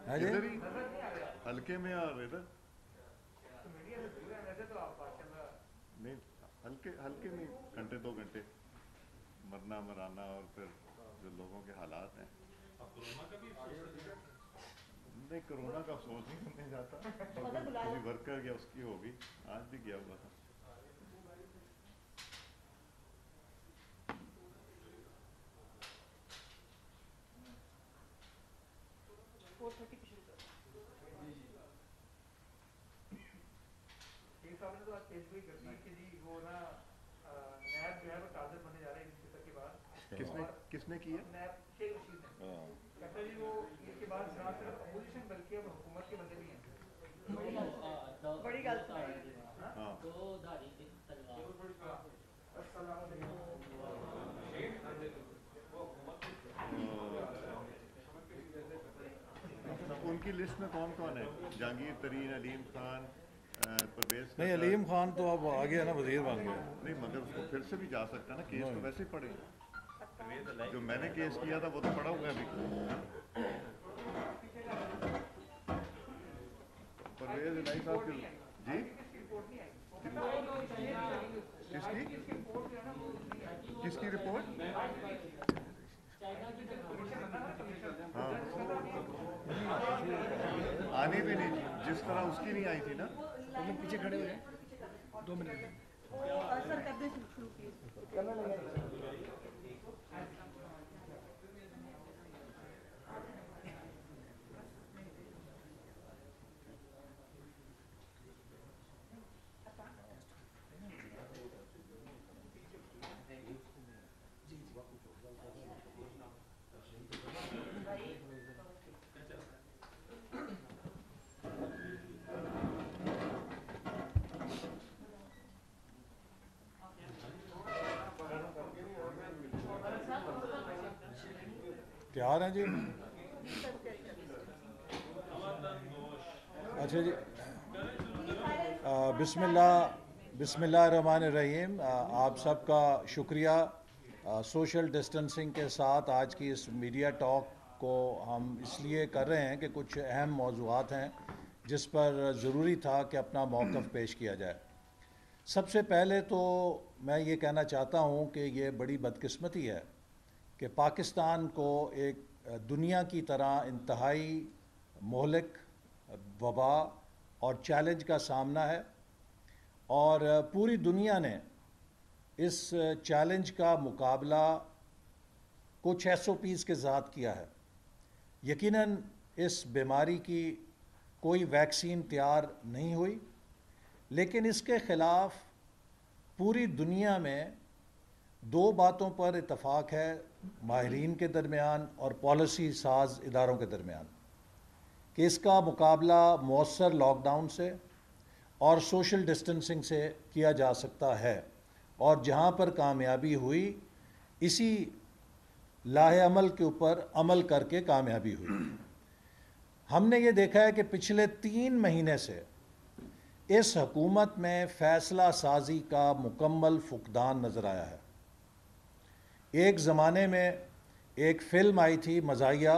ادھر ہی ہلکے میں اور ادھر نہیں، ہلکے ہلکے میں گھنٹے 2 گھنٹے مرنا مرانا اور پھر جو لوگوں کے حالات ہیں. نہیں کرونا کا افسوس نہیں کرنے جاتا، کسی ورکر یا اس کی ہوگی، آج بھی گیا ہوا تھا. کس نے کی ہے؟ ان کی لسٹ میں کون کون ہے؟ جہانگیر ترین، علیم خان، پرویز. نہیں علیم خان تو اب آ گیا نا، وزیر بن گیا. نہیں مگر اس کو پھر سے بھی جا سکتا ہے نا، کیس تو ویسے ہی پڑے. جو میں نے کیس کیا تھا وہ تو پڑا ہوا ہے ابھی. پرویز الہی صاحب کی جی کس کی رپورٹ؟ ہاں آنی بھی نہیں، جس طرح اس کی نہیں آئی تھی نا. پیچھے کھڑے ہو جائیں 2 منٹ. تیار ہیں جی؟ اچھا جی، بسم اللہ الرحمن الرحیم. آپ سب کا شکریہ. سوشل ڈسٹنسنگ کے ساتھ آج کی اس میڈیا ٹاک کو ہم اس لیے کر رہے ہیں کہ کچھ اہم موضوعات ہیں جس پر ضروری تھا کہ اپنا موقف پیش کیا جائے. سب سے پہلے تو میں یہ کہنا چاہتا ہوں کہ یہ بڑی بدقسمتی ہے کہ پاکستان کو ایک دنیا کی طرح انتہائی مہلک وبا اور چیلنج کا سامنا ہے، اور پوری دنیا نے اس چیلنج کا مقابلہ کچھ SOPs کے ساتھ کیا ہے. یقیناً اس بیماری کی کوئی ویکسین تیار نہیں ہوئی، لیکن اس کے خلاف پوری دنیا میں 2 باتوں پر اتفاق ہے ماہرین کے درمیان اور پالیسی ساز اداروں کے درمیان، کہ اس کا مقابلہ مؤثر لاک ڈاؤن سے اور سوشل ڈسٹنسنگ سے کیا جا سکتا ہے، اور جہاں پر کامیابی ہوئی اسی لاہ عمل کے اوپر عمل کر کے کامیابی ہوئی. ہم نے یہ دیکھا ہے کہ پچھلے 3 مہینے سے اس حکومت میں فیصلہ سازی کا مکمل فقدان نظر آیا ہے. ایک زمانے میں ایک فلم آئی تھی مزاحیہ،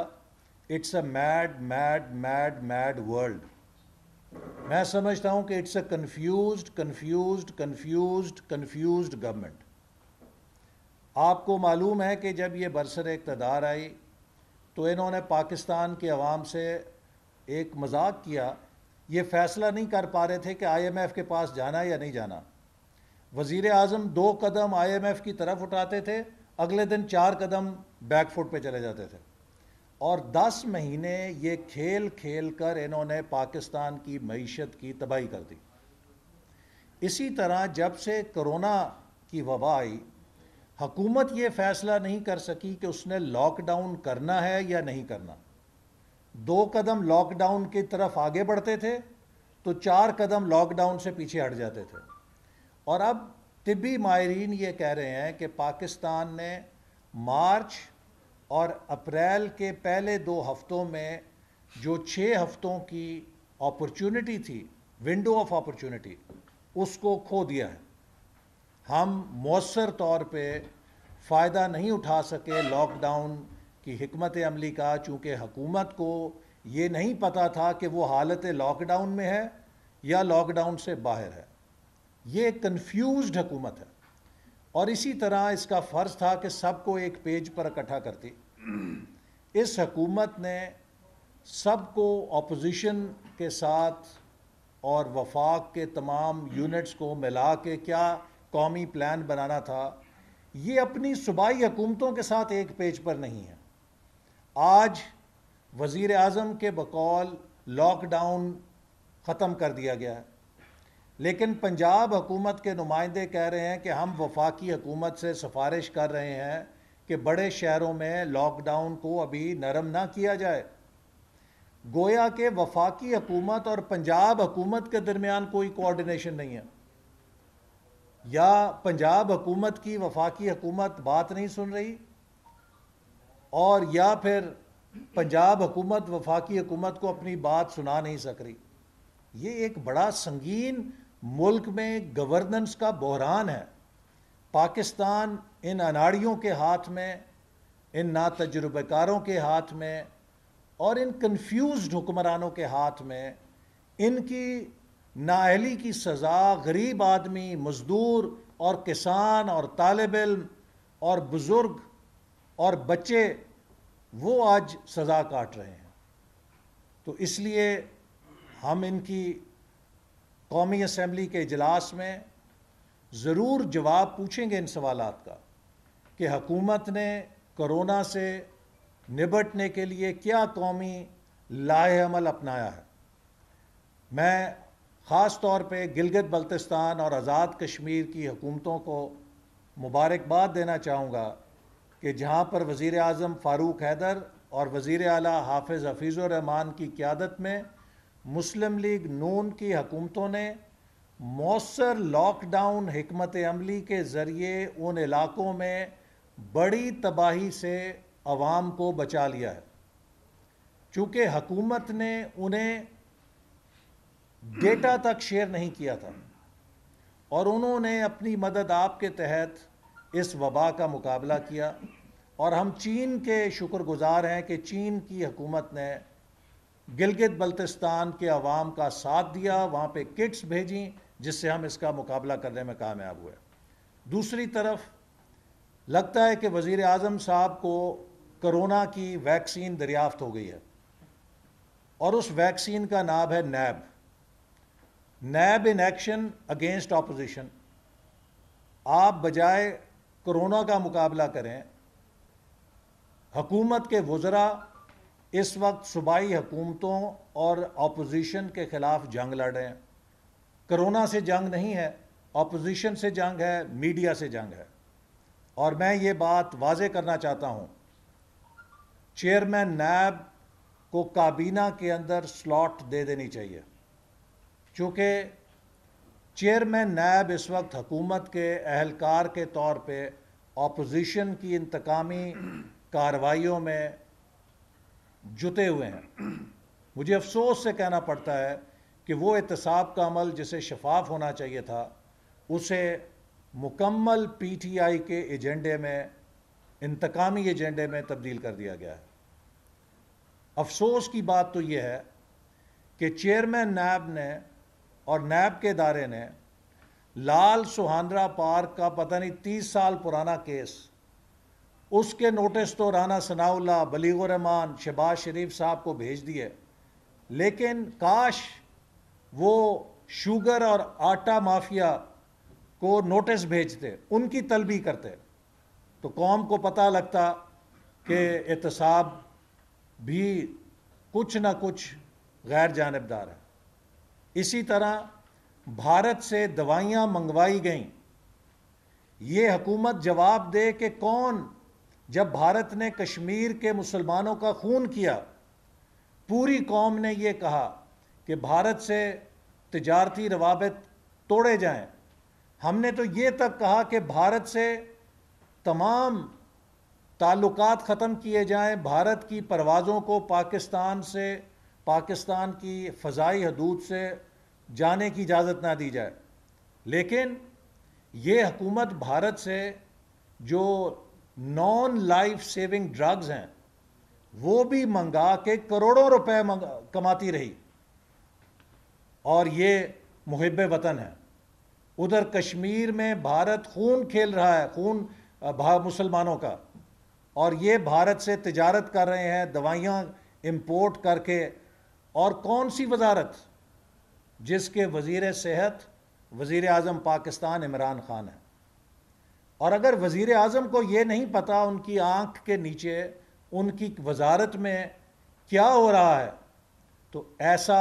it's a mad mad mad mad world. میں سمجھتا ہوں کہ اٹس اے کنفیوزڈ گورنمنٹ. آپ کو معلوم ہے کہ جب یہ برسر اقتدار آئی تو انہوں نے پاکستان کے عوام سے ایک مذاق کیا. یہ فیصلہ نہیں کر پا رہے تھے کہ IMF کے پاس جانا یا نہیں جانا. وزیر اعظم 2 قدم IMF کی طرف اٹھاتے تھے، اگلے دن 4 قدم بیک فٹ پہ چلے جاتے تھے، اور 10 مہینے یہ کھیل کھیل کر انہوں نے پاکستان کی معیشت کی تباہی کر دی. اسی طرح جب سے کرونا کی وبا آئی، حکومت یہ فیصلہ نہیں کر سکی کہ اس نے لاک ڈاؤن کرنا ہے یا نہیں کرنا. 2 قدم لاک ڈاؤن کی طرف آگے بڑھتے تھے تو 4 قدم لاک ڈاؤن سے پیچھے ہٹ جاتے تھے. اور اب طبی ماہرین یہ کہہ رہے ہیں کہ پاکستان نے مارچ اور اپریل کے پہلے 2 ہفتوں میں جو 6 ہفتوں کی اپرچونٹی تھی، ونڈو آف اپرچونٹی، اس کو کھو دیا ہے. ہم مؤثر طور پہ فائدہ نہیں اٹھا سکے لاک ڈاؤن کی حکمت عملی کا، چونکہ حکومت کو یہ نہیں پتا تھا کہ وہ حالت لاک ڈاؤن میں ہے یا لاک ڈاؤن سے باہر ہے. یہ ایک کنفیوزڈ حکومت ہے، اور اسی طرح اس کا فرض تھا کہ سب کو ایک پیج پر اکٹھا کرتی. اس حکومت نے سب کو اپوزیشن کے ساتھ اور وفاق کے تمام یونٹس کو ملا کے کیا قومی پلان بنانا تھا، یہ اپنی صوبائی حکومتوں کے ساتھ ایک پیج پر نہیں ہے. آج وزیر اعظم کے بقول لاک ڈاؤن ختم کر دیا گیا ہے، لیکن پنجاب حکومت کے نمائندے کہہ رہے ہیں کہ ہم وفاقی حکومت سے سفارش کر رہے ہیں کہ بڑے شہروں میں لاک ڈاؤن کو ابھی نرم نہ کیا جائے. گویا کہ وفاقی حکومت اور پنجاب حکومت کے درمیان کوئی کوارڈینیشن نہیں ہے، یا پنجاب حکومت کی وفاقی حکومت بات نہیں سن رہی، اور یا پھر پنجاب حکومت وفاقی حکومت کو اپنی بات سنا نہیں سک رہی. یہ ایک بڑا سنگین ملک میں گورننس کا بحران ہے. پاکستان ان اناڑیوں کے ہاتھ میں، ان ناتجربہ کاروں کے ہاتھ میں، اور ان کنفیوزڈ حکمرانوں کے ہاتھ میں، ان کی نااہلی کی سزا غریب آدمی، مزدور اور کسان اور طالب علم اور بزرگ اور بچے وہ آج سزا کاٹ رہے ہیں. تو اس لیے ہم ان کی قومی اسمبلی کے اجلاس میں ضرور جواب پوچھیں گے ان سوالات کا کہ حکومت نے کرونا سے نبٹنے کے لیے کیا قومی لائحہ عمل اپنایا ہے. میں خاص طور پہ گلگت بلتستان اور آزاد کشمیر کی حکومتوں کو مبارکباد دینا چاہوں گا کہ جہاں پر وزیر اعظم فاروق حیدر اور وزیر اعلیٰ حافظ حفیظ الرحمان کی قیادت میں مسلم لیگ نون کی حکومتوں نے مؤثر لاک ڈاؤن حکمت عملی کے ذریعے ان علاقوں میں بڑی تباہی سے عوام کو بچا لیا ہے. چونکہ حکومت نے انہیں ڈیٹا تک شیئر نہیں کیا تھا، اور انہوں نے اپنی مدد آپ کے تحت اس وبا کا مقابلہ کیا. اور ہم چین کے شکر گزار ہیں کہ چین کی حکومت نے گلگت بلتستان کے عوام کا ساتھ دیا، وہاں پہ کٹس بھیجیں جس سے ہم اس کا مقابلہ کرنے میں کامیاب ہوئے. دوسری طرف لگتا ہے کہ وزیر اعظم صاحب کو کرونا کی ویکسین دریافت ہو گئی ہے، اور اس ویکسین کا نام ہے NAB in action against opposition. آپ بجائے کرونا کا مقابلہ کریں، حکومت کے وزراء اس وقت صوبائی حکومتوں اور اپوزیشن کے خلاف جنگ لڑ رہے ہیں. کرونا سے جنگ نہیں ہے، اپوزیشن سے جنگ ہے، میڈیا سے جنگ ہے. اور میں یہ بات واضح کرنا چاہتا ہوں، چیئرمین نیب کو کابینہ کے اندر سلاٹ دے دینی چاہیے، چونکہ چیئرمین نیب اس وقت حکومت کے اہلکار کے طور پہ اپوزیشن کی انتقامی کارروائیوں میں جتے ہوئے ہیں. مجھے افسوس سے کہنا پڑتا ہے کہ وہ احتساب کا عمل جسے شفاف ہونا چاہیے تھا، اسے مکمل پی ٹی آئی کے ایجنڈے میں، انتقامی ایجنڈے میں تبدیل کر دیا گیا ہے. افسوس کی بات تو یہ ہے کہ چیئرمین نیب نے اور نیب کے ادارے نے لال سہانرا پارک کا پتہ نہیں 30 سال پرانا کیس، اس کے نوٹس تو رانا ثناء اللہ، بلیغ الرحمان، شہباز شریف صاحب کو بھیج دیے، لیکن کاش وہ شوگر اور آٹا مافیا کو نوٹس بھیجتے، ان کی طلبی کرتے، تو قوم کو پتہ لگتا کہ احتساب بھی کچھ نہ کچھ غیر جانبدار ہے. اسی طرح بھارت سے دوائیاں منگوائی گئیں، یہ حکومت جواب دے کہ کون، جب بھارت نے کشمیر کے مسلمانوں کا خون کیا، پوری قوم نے یہ کہا کہ بھارت سے تجارتی روابط توڑے جائیں. ہم نے تو یہ تک کہا کہ بھارت سے تمام تعلقات ختم کیے جائیں، بھارت کی پروازوں کو پاکستان سے، پاکستان کی فضائی حدود سے جانے کی اجازت نہ دی جائے. لیکن یہ حکومت بھارت سے جو نان لائف سیونگ ڈرگز ہیں وہ بھی منگا کے کروڑوں روپے کماتی رہی، اور یہ محب وطن ہے۔ ادھر کشمیر میں بھارت خون کھیل رہا ہے، خون مسلمانوں کا، اور یہ بھارت سے تجارت کر رہے ہیں دوائیاں امپورٹ کر کے۔ اور کون سی وزارت جس کے وزیر صحت وزیر اعظم پاکستان عمران خان ہے؟ اور اگر وزیر اعظم کو یہ نہیں پتا ان کی آنکھ کے نیچے ان کی وزارت میں کیا ہو رہا ہے، تو ایسا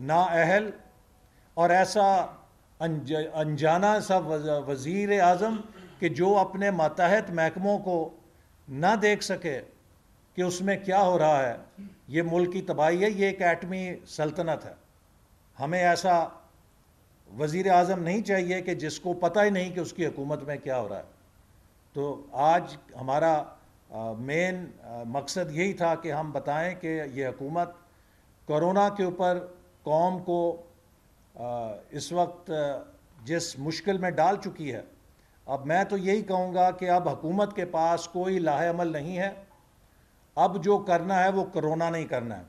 نااہل اور ایسا انجانہ سا وزیر اعظم کہ جو اپنے ماتحت محکموں کو نہ دیکھ سکے کہ اس میں کیا ہو رہا ہے، یہ ملک کی تباہی ہے، یہ ایک ایٹمی سلطنت ہے۔ ہمیں ایسا وزیر اعظم نہیں چاہیے کہ جس کو پتہ ہی نہیں کہ اس کی حکومت میں کیا ہو رہا ہے۔ تو آج ہمارا مین مقصد یہی تھا کہ ہم بتائیں کہ یہ حکومت کورونا کے اوپر قوم کو اس وقت جس مشکل میں ڈال چکی ہے، اب میں تو یہی کہوں گا کہ اب حکومت کے پاس کوئی لاہ عمل نہیں ہے، اب جو کرنا ہے وہ کرونا نہیں کرنا ہے۔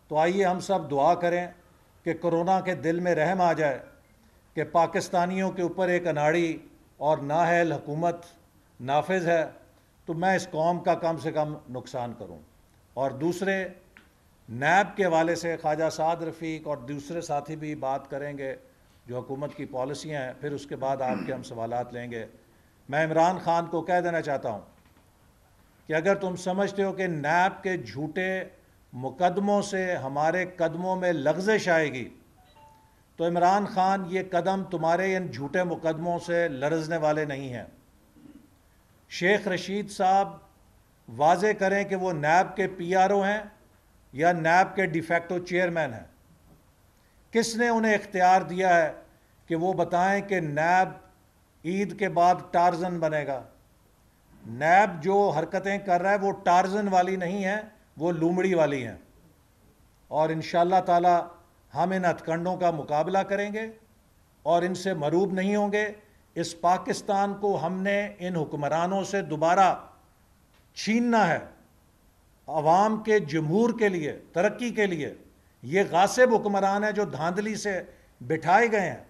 تو آئیے ہم سب دعا کریں کہ کرونا کے دل میں رحم آ جائے کہ پاکستانیوں کے اوپر ایک اناڑی اور نااہل حکومت نافذ ہے، تو میں اس قوم کا کم سے کم نقصان کروں۔ اور دوسرے نیب کے حوالے سے خواجہ سعد رفیق اور دوسرے ساتھی بھی بات کریں گے جو حکومت کی پالیسیاں ہیں، پھر اس کے بعد آپ کے ہم سوالات لیں گے۔ میں عمران خان کو کہہ دینا چاہتا ہوں کہ اگر تم سمجھتے ہو کہ نیب کے جھوٹے مقدموں سے ہمارے قدموں میں لغزش آئے گی، تو عمران خان یہ قدم تمہارے ان جھوٹے مقدموں سے لرزنے والے نہیں ہیں۔ شیخ رشید صاحب واضح کریں کہ وہ نیب کے پی آر او ہیں یا نیب کے ڈی فیکٹو چیئرمین ہیں۔ کس نے انہیں اختیار دیا ہے کہ وہ بتائیں کہ نیب عید کے بعد ٹارزن بنے گا؟ نیب جو حرکتیں کر رہا ہے وہ ٹارزن والی نہیں ہیں، وہ لومڑی والی ہیں۔ اور انشاءاللہ تعالی ہم ان ہتھکنڈوں کا مقابلہ کریں گے اور ان سے مروب نہیں ہوں گے۔ اس پاکستان کو ہم نے ان حکمرانوں سے دوبارہ چھیننا ہے، عوام کے جمہور کے لیے، ترقی کے لیے۔ یہ غاصب حکمران ہیں جو دھاندلی سے بٹھائے گئے ہیں،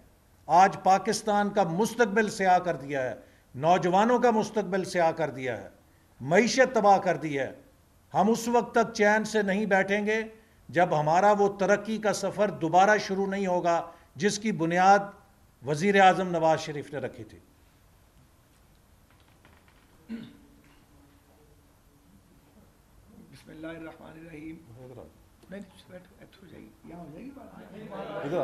آج پاکستان کا مستقبل سیاہ کر دیا ہے، نوجوانوں کا مستقبل سیاہ کر دیا ہے، معیشت تباہ کر دی ہے۔ ہم اس وقت تک چین سے نہیں بیٹھیں گے جب ہمارا وہ ترقی کا سفر دوبارہ شروع نہیں ہوگا جس کی بنیاد وزیر اعظم نواز شریف نے رکھی تھی۔ بسم اللہ الرحمن الرحیم۔ نہیں، ہو جائے گی، یہاں ہو جائے گی بات۔ ادھر